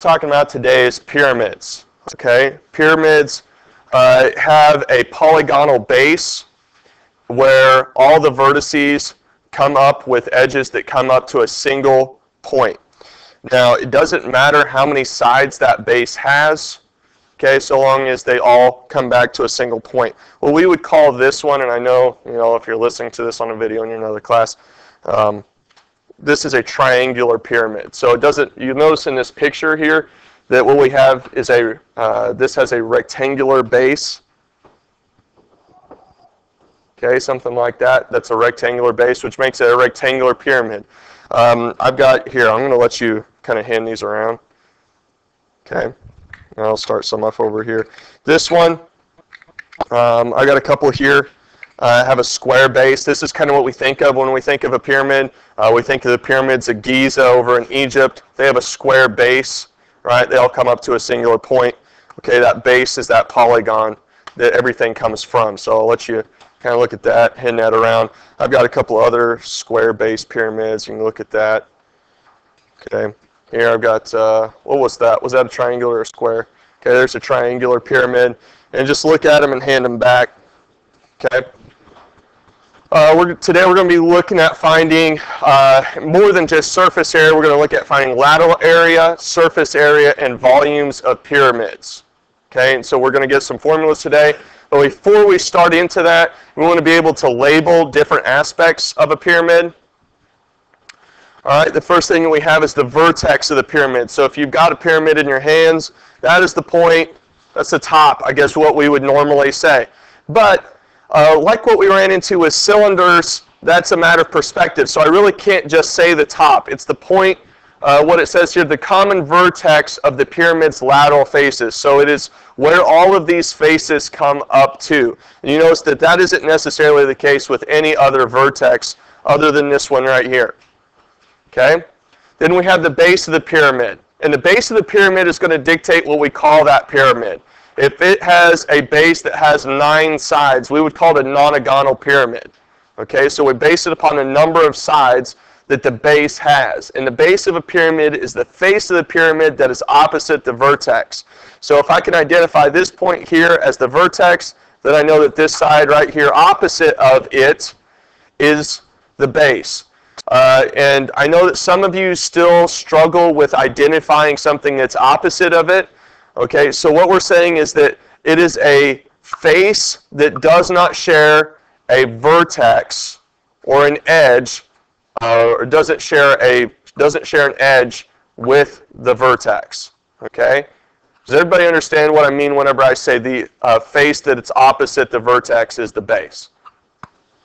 Talking about today is pyramids. Okay, pyramids have a polygonal base where all the vertices come up with edges that come up to a single point. Now, it doesn't matter how many sides that base has, okay, so long as they all come back to a single point. Well, we would call this one, and I know, if you're listening to this on a video in another class, this is a triangular pyramid. So it doesn't, you notice in this picture here that what we have is this has a rectangular base. Okay, something like that. That's a rectangular base, which makes it a rectangular pyramid. I've got here, I'm going to let you kind of hand these around. Okay, and I'll start some off over here. This one, I got a couple here. Have a square base. This is kind of what we think of when we think of a pyramid. We think of the pyramids of Giza over in Egypt. They have a square base, right? They all come up to a singular point. Okay, that base is that polygon that everything comes from. So I'll let you kind of look at that, hand that around. I've got a couple other square base pyramids. You can look at that. Okay, here I've got, what was that? Was that a triangular or a square? Okay, there's a triangular pyramid. And just look at them and hand them back. Okay. Today we're going to be looking at finding more than just surface area. We're going to look at finding lateral area, surface area, and volumes of pyramids. Okay, and so we're going to get some formulas today. But before we start into that, we want to be able to label different aspects of a pyramid. All right, the first thing that we have is the vertex of the pyramid. So if you've got a pyramid in your hands, that is the point, that's the top, I guess what we would normally say. But like what we ran into with cylinders, that's a matter of perspective. So I really can't just say the top. It's the point, what it says here, the common vertex of the pyramid's lateral faces. So it is where all of these faces come up to. And you notice that that isn't necessarily the case with any other vertex other than this one right here. Okay? Then we have the base of the pyramid. And the base of the pyramid is going to dictate what we call that pyramid. If it has a base that has 9 sides, we would call it a nonagonal pyramid. Okay, so we base it upon the number of sides that the base has. And the base of a pyramid is the face of the pyramid that is opposite the vertex. So if I can identify this point here as the vertex, then I know that this side right here opposite of it is the base. And I know that some of you still struggle with identifying something that's opposite of it. Okay, so what we're saying is that it is a face that does not share a vertex or an edge, or doesn't share an edge with the vertex. Okay, does everybody understand what I mean whenever I say the face that it's opposite the vertex is the base?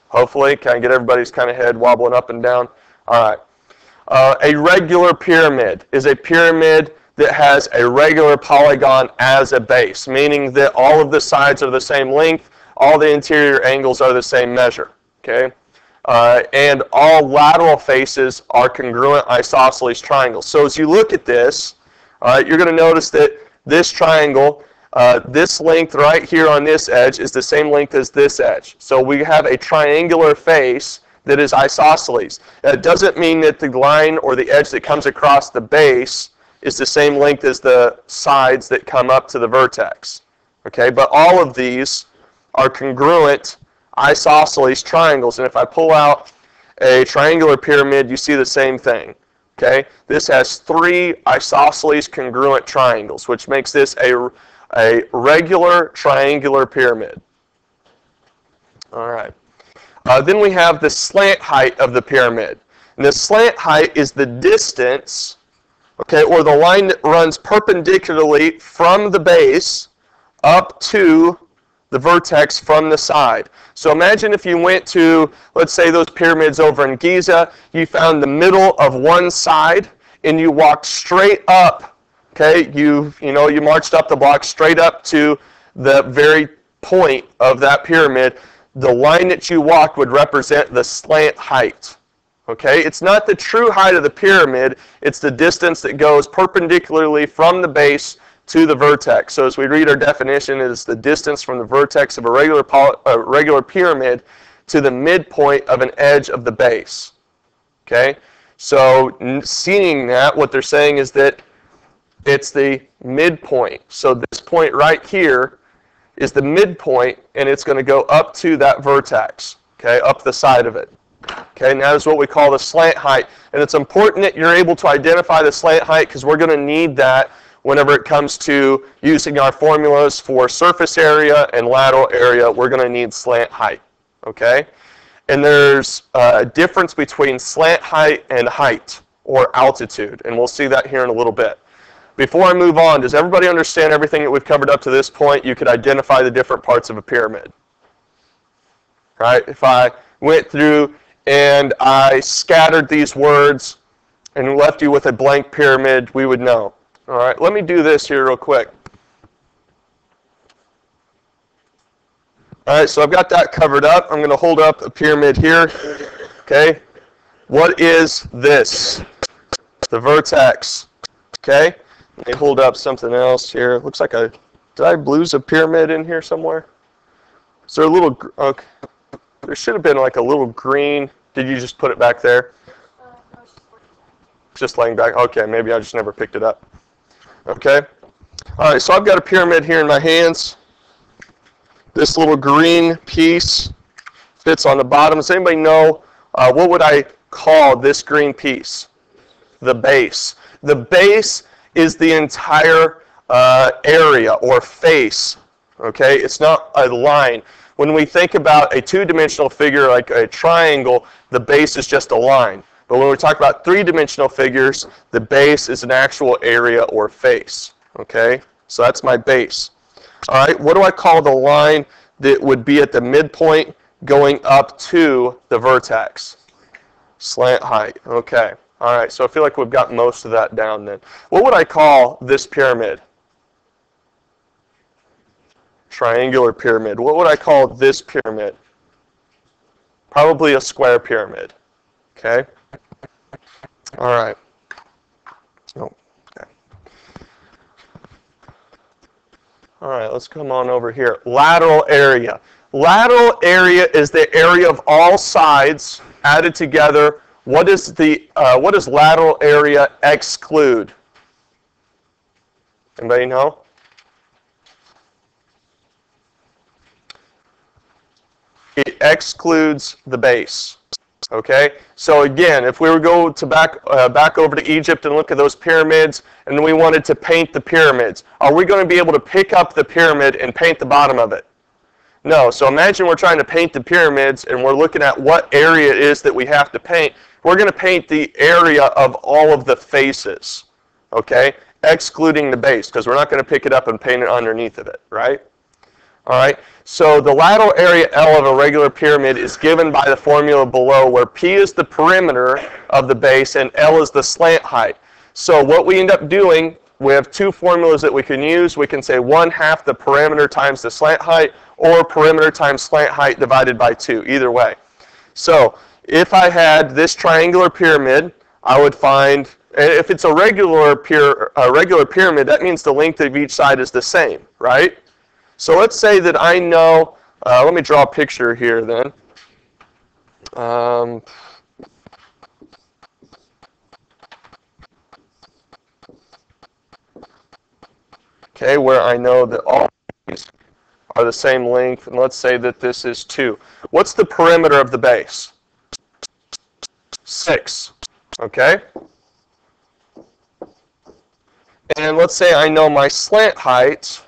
Hopefully, can I get everybody's kind of head wobbling up and down? All right. A regular pyramid is a pyramid that has a regular polygon as a base, meaning that all of the sides are the same length, all the interior angles are the same measure. Okay, and all lateral faces are congruent isosceles triangles. So as you look at this, you're going to notice that this triangle, this length right here on this edge is the same length as this edge. So we have a triangular face that is isosceles. That doesn't mean that the line or the edge that comes across the base is the same length as the sides that come up to the vertex. Okay, but all of these are congruent isosceles triangles. And if I pull out a triangular pyramid, you see the same thing. Okay, this has 3 isosceles congruent triangles, which makes this a regular triangular pyramid. All right. Then we have the slant height of the pyramid. And the slant height is the distance, okay, or the line that runs perpendicularly from the base up to the vertex from the side. So imagine if you went to, let's say, those pyramids over in Giza, you found the middle of one side, and you walked straight up, okay, you marched up the block straight up to the very point of that pyramid. The line that you walked would represent the slant height. Okay, it's not the true height of the pyramid, it's the distance that goes perpendicularly from the base to the vertex. So as we read our definition, it is the distance from the vertex of a regular pyramid to the midpoint of an edge of the base. Okay, so seeing that, what they're saying is that It's the midpoint. So this point right here is the midpoint, and it's going to go up to that vertex, okay, up the side of it. Okay, and that is what we call the slant height. And it's important that you're able to identify the slant height because we're going to need that whenever it comes to using our formulas for surface area and lateral area. We're going to need slant height, okay? And there's a difference between slant height and height, or altitude, and we'll see that here in a little bit. Before I move on, does everybody understand everything that we've covered up to this point? You could identify the different parts of a pyramid. Right? If I went through and I scattered these words and left you with a blank pyramid, we would know. All right, let me do this here real quick. All right, so I've got that covered up. I'm going to hold up a pyramid here. Okay, what is this? The vertex. Okay, let me hold up something else here. Looks like did I lose a pyramid in here somewhere? Is there a little, okay. There should have been like a little green. Did you just put it back there? Just laying back. Okay, maybe I just never picked it up. Okay. All right, so I've got a pyramid here in my hands. This little green piece fits on the bottom. Does anybody know what would I call this green piece? The base. The base is the entire area or face. Okay, it's not a line. When we think about a two-dimensional figure like a triangle, the base is just a line. But when we talk about three-dimensional figures, the base is an actual area or face. Okay? So that's my base. All right, what do I call the line that would be at the midpoint going up to the vertex? Slant height. Okay. All right, so I feel like we've got most of that down then. What would I call this pyramid? Triangular pyramid. What would I call this pyramid? Probably a square pyramid. Okay? All right. Oh, okay. All right, let's come on over here. Lateral area. Lateral area is the area of all sides added together. What does lateral area exclude? Anybody know? It excludes the base. Okay? So again, if we were to go to back over to Egypt and look at those pyramids, and we wanted to paint the pyramids, are we going to be able to pick up the pyramid and paint the bottom of it? No. So imagine we're trying to paint the pyramids, and we're looking at what area it is that we have to paint. We're going to paint the area of all of the faces. Okay? Excluding the base, because we're not going to pick it up and paint it underneath of it, right? All right, so the lateral area L of a regular pyramid is given by the formula below, where P is the perimeter of the base and L is the slant height. So what we end up doing, we have two formulas that we can use. We can say 1/2 the perimeter times the slant height, or perimeter times slant height divided by 2, either way. So if I had this triangular pyramid, I would find, if it's a regular pyramid, that means the length of each side is the same, right? So let's say that I know, let me draw a picture here then. Okay, where I know that all these are the same length, and let's say that this is 2. What's the perimeter of the base? 6, okay? And let's say I know my slant height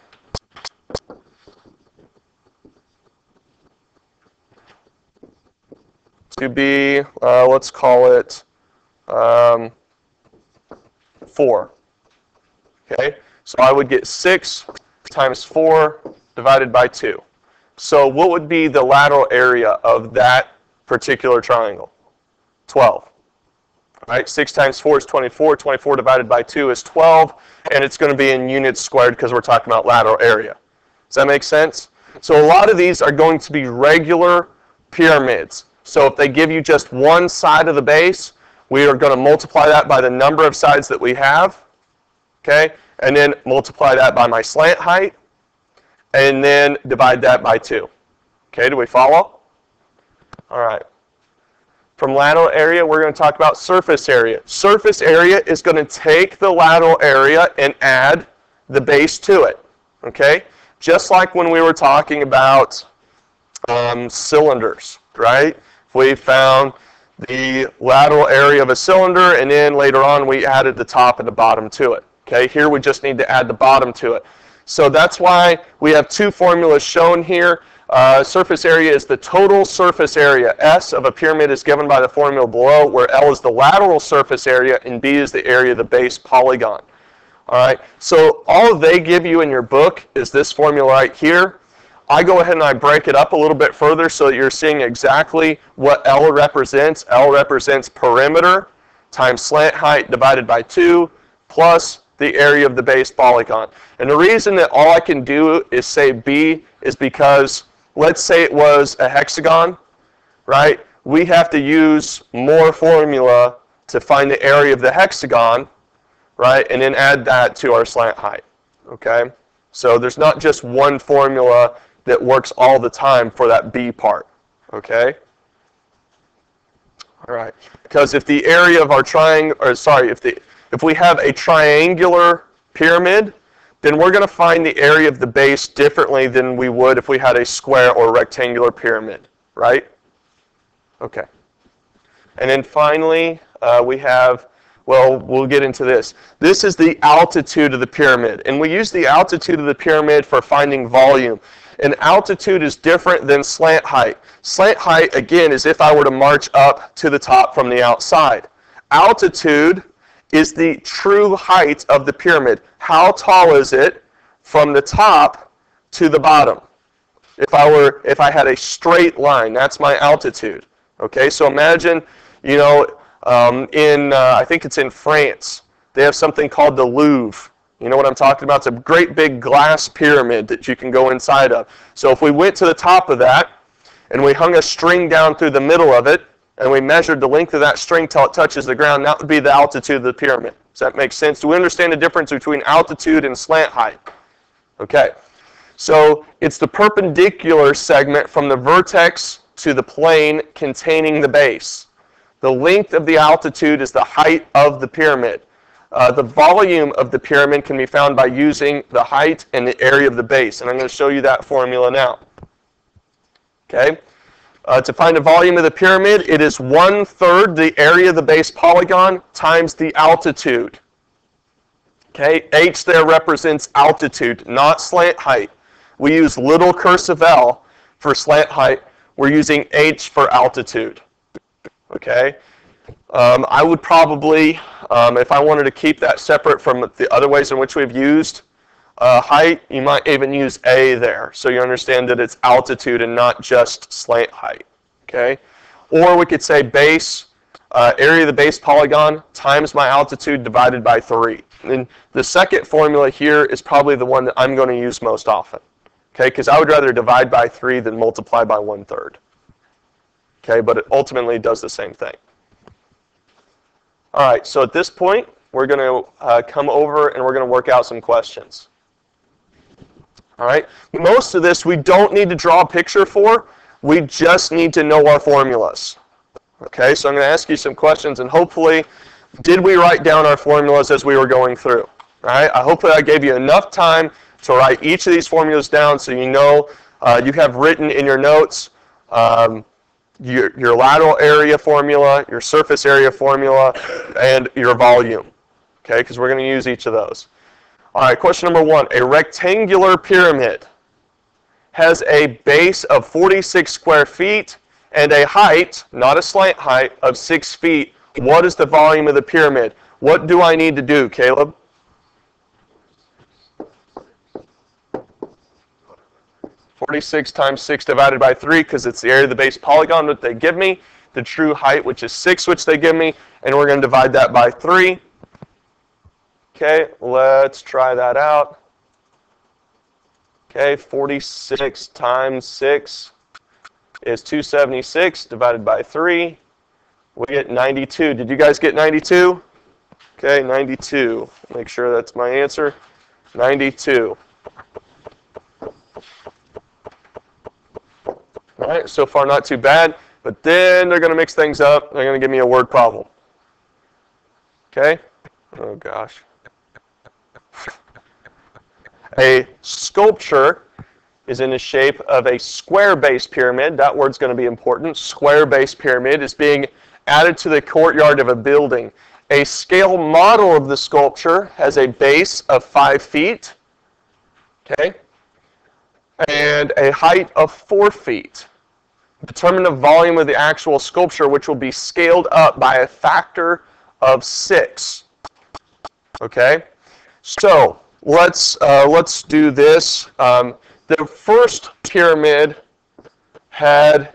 to be, let's call it 4. Okay, so I would get 6 times 4 divided by 2. So what would be the lateral area of that particular triangle? 12. All right, 6 times 4 is 24. 24 divided by 2 is 12, and it's going to be in units squared because we're talking about lateral area. Does that make sense? So a lot of these are going to be regular pyramids. So if they give you just one side of the base, we are going to multiply that by the number of sides that we have, okay? And then multiply that by my slant height, and then divide that by 2. Okay, do we follow? All right. From lateral area, we're going to talk about surface area. Surface area is going to take the lateral area and add the base to it, okay? Just like when we were talking about cylinders, right? We found the lateral area of a cylinder, and then later on we added the top and the bottom to it. Okay, here we just need to add the bottom to it. So that's why we have two formulas shown here. Surface area is the total surface area. S of a pyramid is given by the formula below, where L is the lateral surface area and B is the area of the base polygon. All right, so all they give you in your book is this formula right here. I go ahead and I break it up a little bit further so that you're seeing exactly what L represents. L represents perimeter times slant height divided by 2 plus the area of the base polygon. And the reason that all I can do is say B is because let's say it was a hexagon, right? We have to use more formula to find the area of the hexagon, right? And then add that to our slant height, okay? So there's not just one formula that works all the time for that B part, okay? All right, because if the area of our triangle, or sorry, if we have a triangular pyramid, then we're going to find the area of the base differently than we would if we had a square or rectangular pyramid, right? Okay. And then finally, we have, well, we'll get into this. This is the altitude of the pyramid, and we use the altitude of the pyramid for finding volume. And altitude is different than slant height. Slant height, again, is if I were to march up to the top from the outside. Altitude is the true height of the pyramid. How tall is it from the top to the bottom? If I had a straight line, that's my altitude. Okay, so imagine, you know, I think it's in France, they have something called the Louvre. You know what I'm talking about? It's a great big glass pyramid that you can go inside of. So if we went to the top of that and we hung a string down through the middle of it and we measured the length of that string till it touches the ground, that would be the altitude of the pyramid. Does that make sense? Do we understand the difference between altitude and slant height? Okay. So it's the perpendicular segment from the vertex to the plane containing the base. The length of the altitude is the height of the pyramid. The volume of the pyramid can be found by using the height and the area of the base. And I'm going to show you that formula now. Okay. To find the volume of the pyramid, it is 1/3 the area of the base polygon times the altitude. Okay. H there represents altitude, not slant height. We use little cursive L for slant height. We're using H for altitude. Okay. I would probably, if I wanted to keep that separate from the other ways in which we've used height, you might even use A there, so you understand that it's altitude and not just slant height. Okay, or we could say base, area of the base polygon times my altitude divided by 3. And the second formula here is probably the one that I'm going to use most often. Okay, because I would rather divide by 3 than multiply by 1/3. Okay, but it ultimately does the same thing. All right, so at this point, we're going to come over and we're going to work out some questions. All right, most of this we don't need to draw a picture for. We just need to know our formulas. Okay, so I'm going to ask you some questions, and hopefully, did we write down our formulas as we were going through? All right, hopefully I gave you enough time to write each of these formulas down so you know you have written in your notes your lateral area formula, your surface area formula, and your volume, okay, because we're going to use each of those. All right, question number 1. A rectangular pyramid has a base of 46 square feet and a height, not a slant height, of 6 feet. What is the volume of the pyramid? What do I need to do, Caleb? .46 times 6 divided by 3, because it's the area of the base polygon that they give me, the true height, which is 6, which they give me, and we're going to divide that by 3. Okay, let's try that out. Okay, 46 times 6 is 276 divided by 3. We get 92. Did you guys get 92? Okay, 92. Make sure that's my answer. 92. All right, so far not too bad. But then they're going to mix things up. They're going to give me a word problem. Okay? Oh, gosh. A sculpture is in the shape of a square-based pyramid. That word's going to be important. Square-based pyramid is being added to the courtyard of a building. A scale model of the sculpture has a base of 5 feet, okay, and a height of 4 feet. Determine the volume of the actual sculpture, which will be scaled up by a factor of 6. Okay, so let's do this. The first pyramid had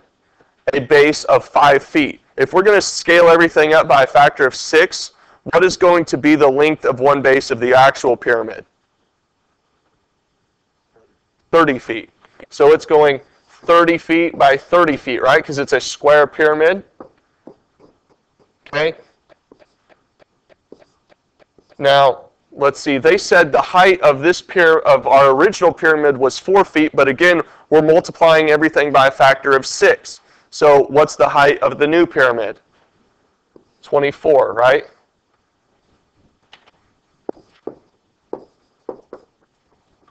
a base of 5 feet. If we're going to scale everything up by a factor of 6, what is going to be the length of one base of the actual pyramid? 30 feet. So it's going 30 feet by 30 feet, right? Because it's a square pyramid. Okay. Now, let's see. They said the height of this of our original pyramid was 4 feet, but again, we're multiplying everything by a factor of 6. So what's the height of the new pyramid? 24, right?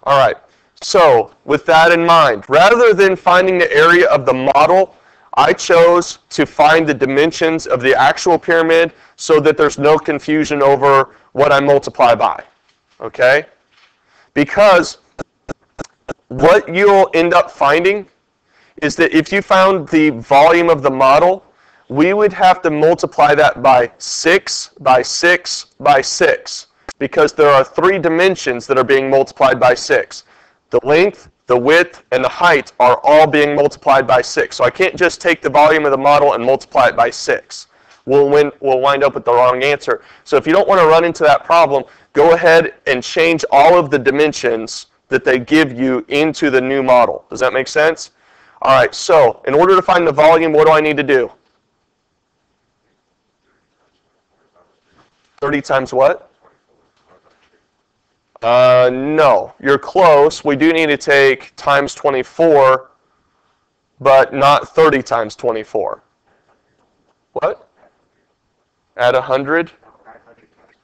All right. So with that in mind, rather than finding the area of the model, I chose to find the dimensions of the actual pyramid so that there's no confusion over what I multiply by. Okay? Because what you'll end up finding is that if you found the volume of the model, we would have to multiply that by 6, by 6, by 6, because there are 3 dimensions that are being multiplied by 6. The length, the width, and the height are all being multiplied by 6. So I can't just take the volume of the model and multiply it by 6. We'll wind up with the wrong answer. So if you don't want to run into that problem, go ahead and change all of the dimensions that they give you into the new model. Does that make sense? All right, so in order to find the volume, what do I need to do? 30 times what? No, you're close. We do need to take times 24, but not 30 times 24. What? Add 100?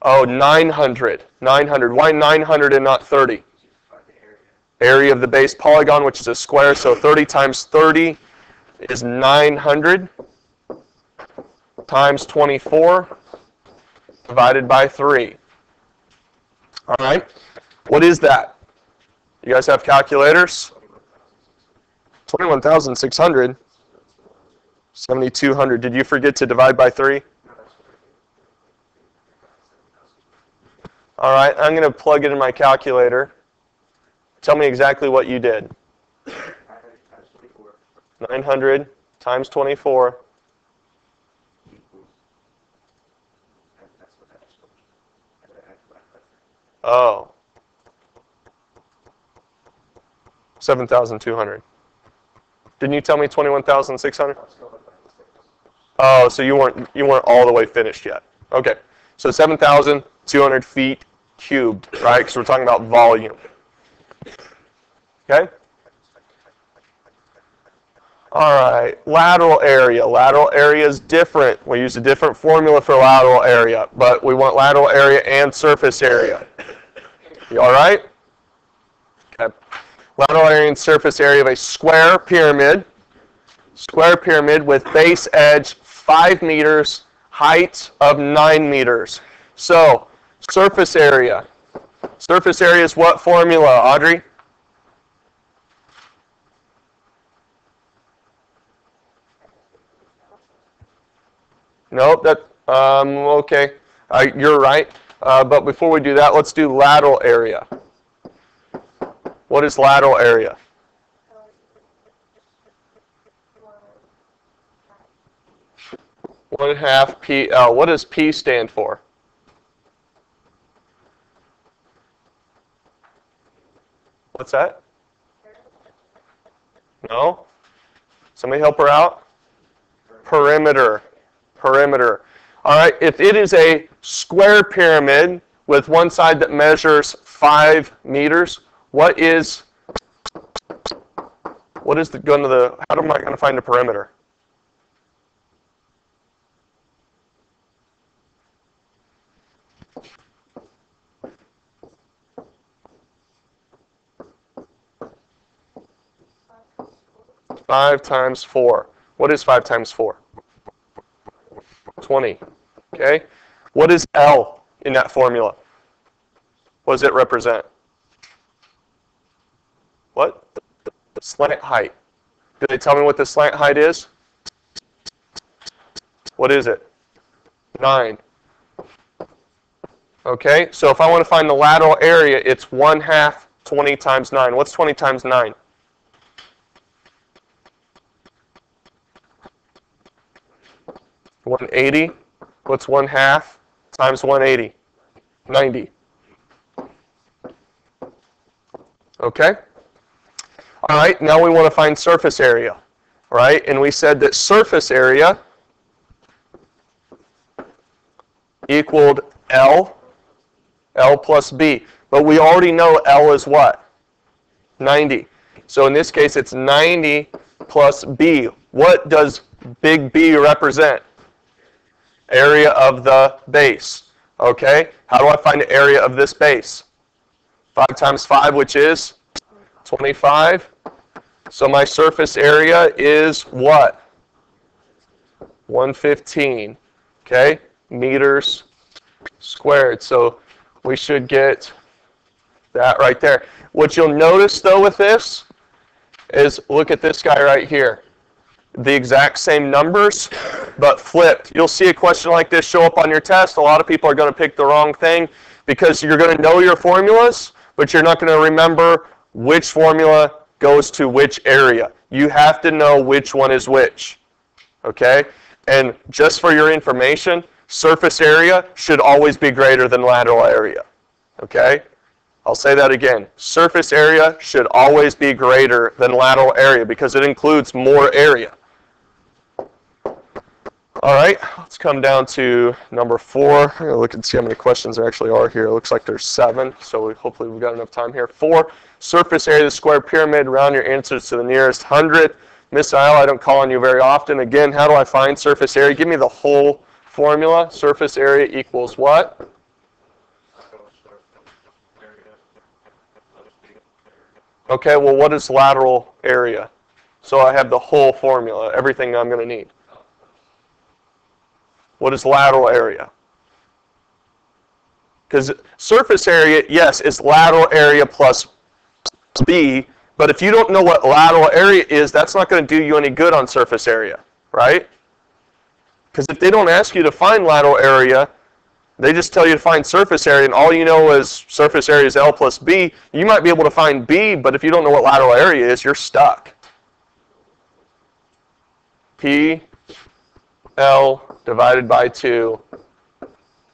Oh, 900. 900. Why 900 and not 30? Area of the base polygon, which is a square, so 30 times 30 is 900 times 24 divided by 3. All right, what is that? You guys have calculators? 21,600. 7,200. Did you forget to divide by 3? All right, I'm going to plug it in my calculator. Tell me exactly what you did. 900 times 24. Oh. 7,200. Didn't you tell me 21,600? Oh, so you weren't all the way finished yet. Okay. So 7,200 feet cubed, right? Because we're talking about volume. Okay? All right, lateral area. Lateral area is different. We use a different formula for lateral area, but we want lateral area and surface area. You all right? Okay. Lateral area and surface area of a square pyramid. Square pyramid with base edge 5 meters, height of 9 meters. So, surface area. Surface area is what formula, Audrey? Nope, okay. You're right. But before we do that, let's do lateral area. What is lateral area? One half PL. What does P stand for? What's that? No? Somebody help her out? Perimeter. Perimeter. All right, if it is a square pyramid with one side that measures 5 meters, what is how am I going to find the perimeter? 5 times 4. What is 5 times 4? 20. Okay? What is L in that formula? What does it represent? What? The slant height. Did they tell me what the slant height is? What is it? 9. Okay, so if I want to find the lateral area, it's 1/2 20 times 9. What's 20 times 9? 180. What's 1/2 times 180? 90. Okay? All right, now we want to find surface area, right? And we said that surface area equaled L plus B. But we already know L is what? 90. So in this case, it's 90 plus B. What does big B represent? Area of the base. Okay, how do I find the area of this base? 5 times 5, which is 25. So my surface area is what? 115. Okay, meters squared. So we should get that right there. What you'll notice though with this is, look at this guy right here. The exact same numbers, but flipped. You'll see a question like this show up on your test. A lot of people are going to pick the wrong thing because you're going to know your formulas, but you're not going to remember which formula goes to which area. You have to know which one is which. Okay? And just for your information, surface area should always be greater than lateral area. Okay? I'll say that again. Surface area should always be greater than lateral area because it includes more area. All right, let's come down to number 4. I'm going to look and see how many questions there actually are here. It looks like there's 7, so hopefully we've got enough time here. 4, surface area of the square pyramid. Round your answers to the nearest 100. Miss Isle, I don't call on you very often. Again, how do I find surface area? Give me the whole formula. Surface area equals what? Okay, well, what is lateral area? So I have the whole formula, everything I'm going to need. What is lateral area? Because surface area, yes, is lateral area plus B, but if you don't know what lateral area is, that's not going to do you any good on surface area, right? Because if they don't ask you to find lateral area, they just tell you to find surface area, and all you know is surface area is L plus B. You might be able to find B, but if you don't know what lateral area is, you're stuck. P L divided by 2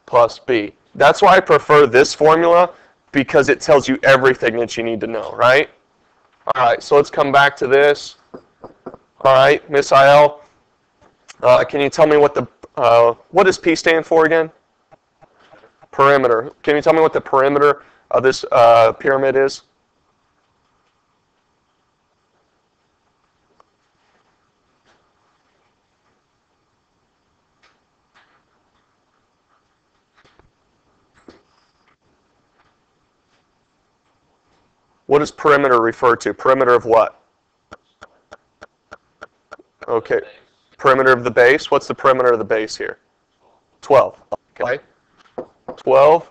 plus B. That's why I prefer this formula, because it tells you everything that you need to know, right? All right, so let's come back to this. All right, Miss IL, can you tell me what does P stand for again? Perimeter. Can you tell me what the perimeter of this pyramid is? What does perimeter refer to? Perimeter of what? Okay. Perimeter of the base. What's the perimeter of the base here? 12. Okay. 12.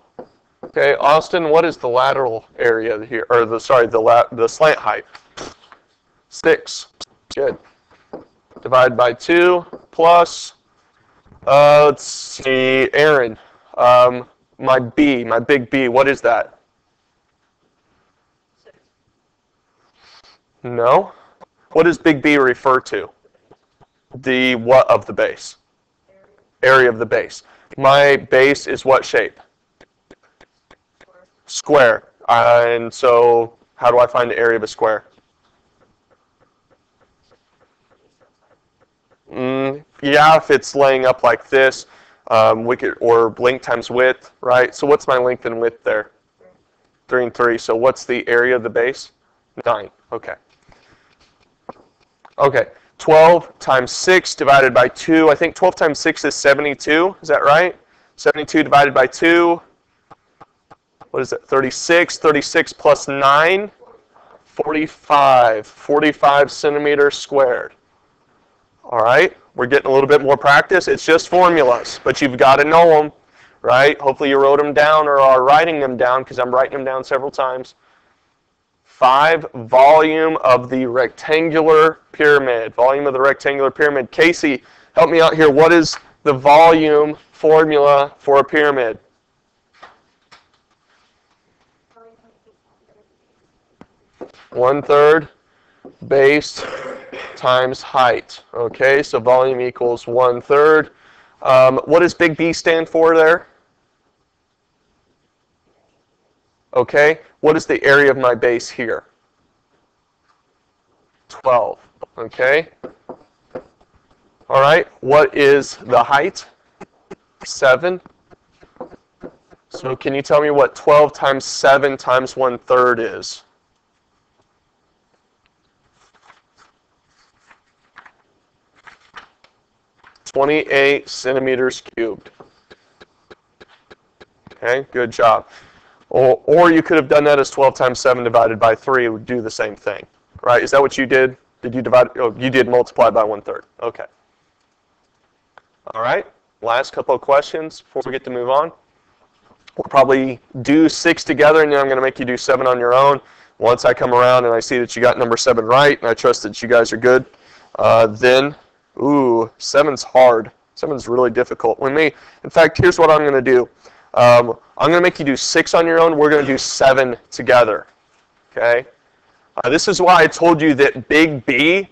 Okay, Austin, what is the lateral area here, or the slant height? 6. Good. Divide by 2 plus, let's see, Aaron, my big B, what is that? 6. No. What does big B refer to? The what of the base? Area of the base. My base is what shape? Square. And so how do I find the area of a square? Yeah, if it's laying up like this, or length times width, right? So what's my length and width there? 3 and 3. So what's the area of the base? 9. Okay. Okay. 12 times 6 divided by 2. I think 12 times 6 is 72. Is that right? 72 divided by 2. What is it? 36. 36 plus 9. 45 centimeters squared. All right, we're getting a little bit more practice. It's just formulas, but you've got to know them, right? Hopefully you wrote them down or are writing them down, because I'm writing them down several times. 5, volume of the rectangular pyramid. Volume of the rectangular pyramid. Casey, help me out here. What is the volume formula for a pyramid? One-third base times height. Okay, so volume equals 1/3. What does big B stand for there? Okay, what is the area of my base here? 12. Okay. All right, what is the height? 7. So can you tell me what 12 times 7 times 1/3 is? 28 centimeters cubed. Okay, good job. Or you could have done that as 12 times 7 divided by 3. It would do the same thing, right? Is that what you did? Did you divide? Oh, you did multiply by 1/3. Okay. All right, last couple of questions before we get to move on. We'll probably do 6 together, and then I'm going to make you do 7 on your own. Once I come around and I see that you got number 7 right, and I trust that you guys are good, then, ooh, 7's hard. 7's really difficult. In fact, here's what I'm going to do. I'm going to make you do 6 on your own. We're going to do 7 together. Okay? This is why I told you that big B,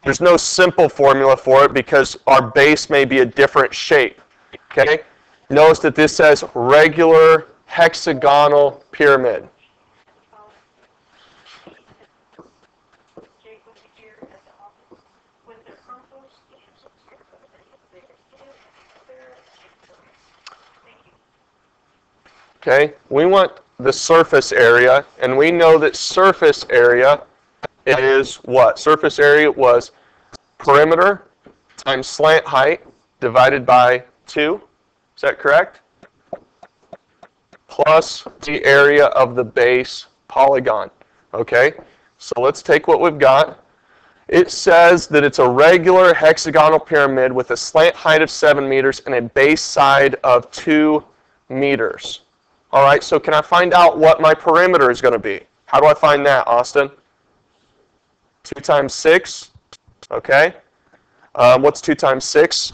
there's no simple formula for it because our base may be a different shape. Okay? Notice that this says regular hexagonal pyramid. Okay, we want the surface area, and we know that surface area is what? Surface area was perimeter times slant height divided by 2. Is that correct? Plus the area of the base polygon. Okay, so let's take what we've got. It says that it's a regular hexagonal pyramid with a slant height of 7 meters and a base side of 2 meters. All right, so can I find out what my perimeter is going to be? How do I find that, Austin? 2 times 6. Okay. What's 2 times 6?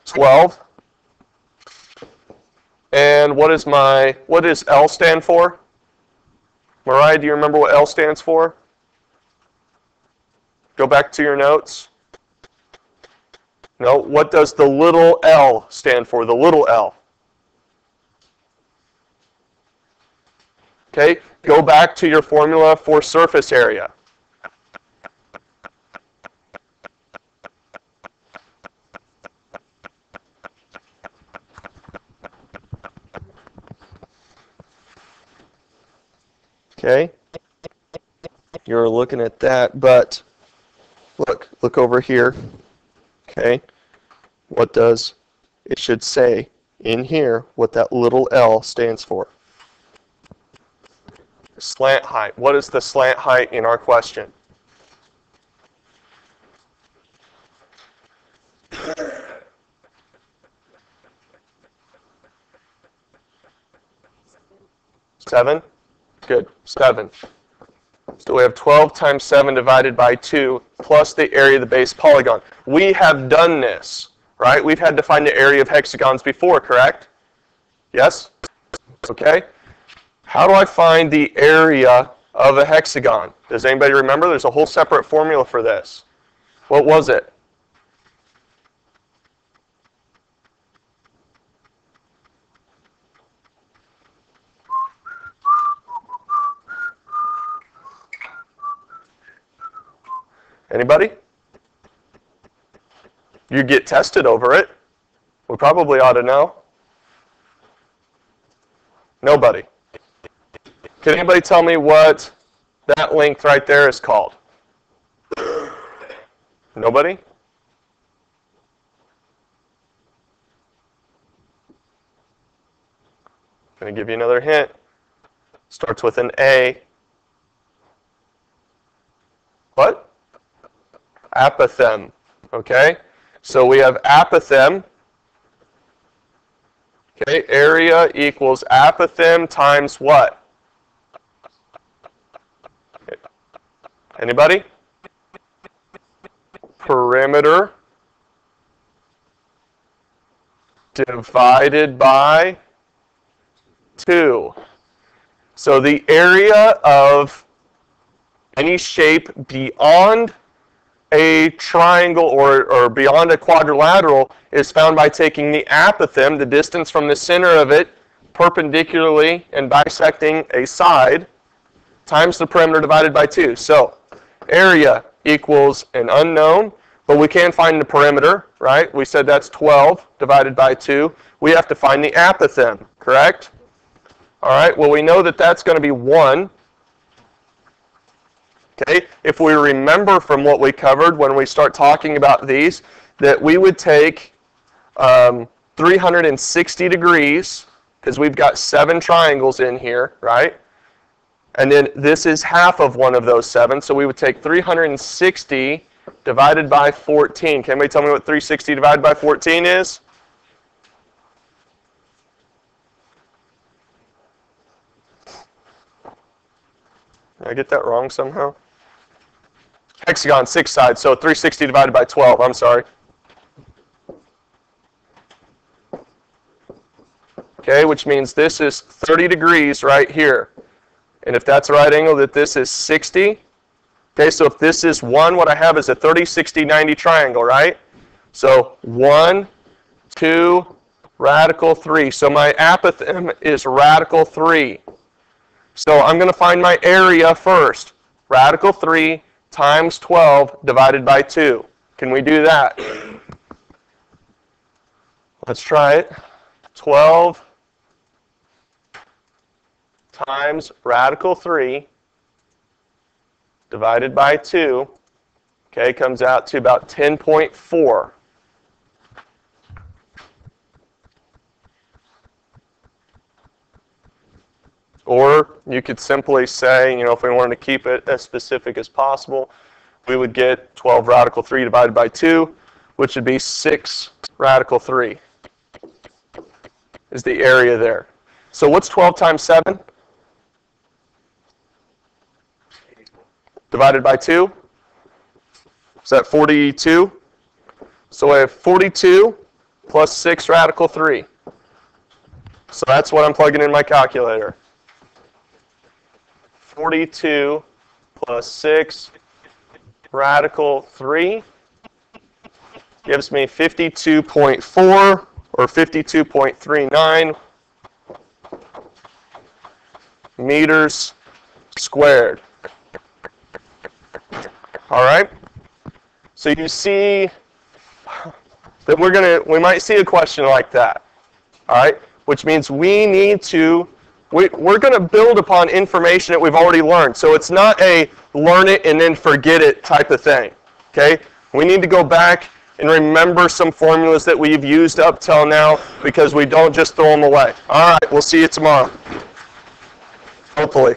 12. And what does L stand for? Mariah, do you remember what L stands for? Go back to your notes. No, what does the little L stand for? The little L. Okay, go back to your formula for surface area. Okay, you're looking at that, but look over here. Okay, what does it should say in here what that little L stands for? Slant height. What is the slant height in our question? Seven? Good. 7. So we have 12 times 7 divided by 2 plus the area of the base polygon. We have done this, right? We've had to find the area of hexagons before, correct? Yes? Okay. How do I find the area of a hexagon? Does anybody remember? There's a whole separate formula for this. What was it? Anybody? You get tested over it. We probably ought to know. Nobody. Can anybody tell me what that length right there is called? Nobody? I'm going to give you another hint. Starts with an A. what? Apothem. Okay? So we have apothem. Okay, area equals apothem times what? Okay. Anybody? Perimeter divided by 2. So the area of any shape beyond a triangle or beyond a quadrilateral is found by taking the apothem, the distance from the center of it, perpendicularly and bisecting a side, times the perimeter divided by 2. So area equals an unknown, but we can find the perimeter, right? We said that's 12 divided by 2. We have to find the apothem, correct? All right, well, we know that that's going to be 1. Okay, if we remember from what we covered when we start talking about these, that we would take 360 degrees, because we've got 7 triangles in here, right? And then this is half of one of those 7, so we would take 360 divided by 14. Can anybody tell me what 360 divided by 14 is? Did I get that wrong somehow? Hexagon, 6 sides, so 360 divided by 12, I'm sorry. Okay, which means this is 30 degrees right here. And if that's a right angle, that this is 60. Okay, so if this is 1, what I have is a 30, 60, 90 triangle, right? So 1, 2, radical 3. So my apothem is radical 3. So I'm going to find my area first. Radical 3 times 12 divided by 2. Can we do that? Let's try it. 12 times radical 3 divided by 2, okay, comes out to about 10.4. Or you could simply say, if we wanted to keep it as specific as possible, we would get 12 radical 3 divided by 2, which would be 6 radical 3 is the area there. So what's 12 times 7? Divided by 2? Is that 42? So I have 42 plus 6 radical 3. So that's what I'm plugging in my calculator. 42 plus 6 radical 3 gives me 52.4 or 52.39 meters squared. All right? So you see that we might see a question like that. All right? Which means we need to we're going to build upon information that we've already learned. So it's not a learn it and then forget it type of thing. Okay? We need to go back and remember some formulas that we've used up till now because we don't just throw them away. All right, we'll see you tomorrow. Hopefully.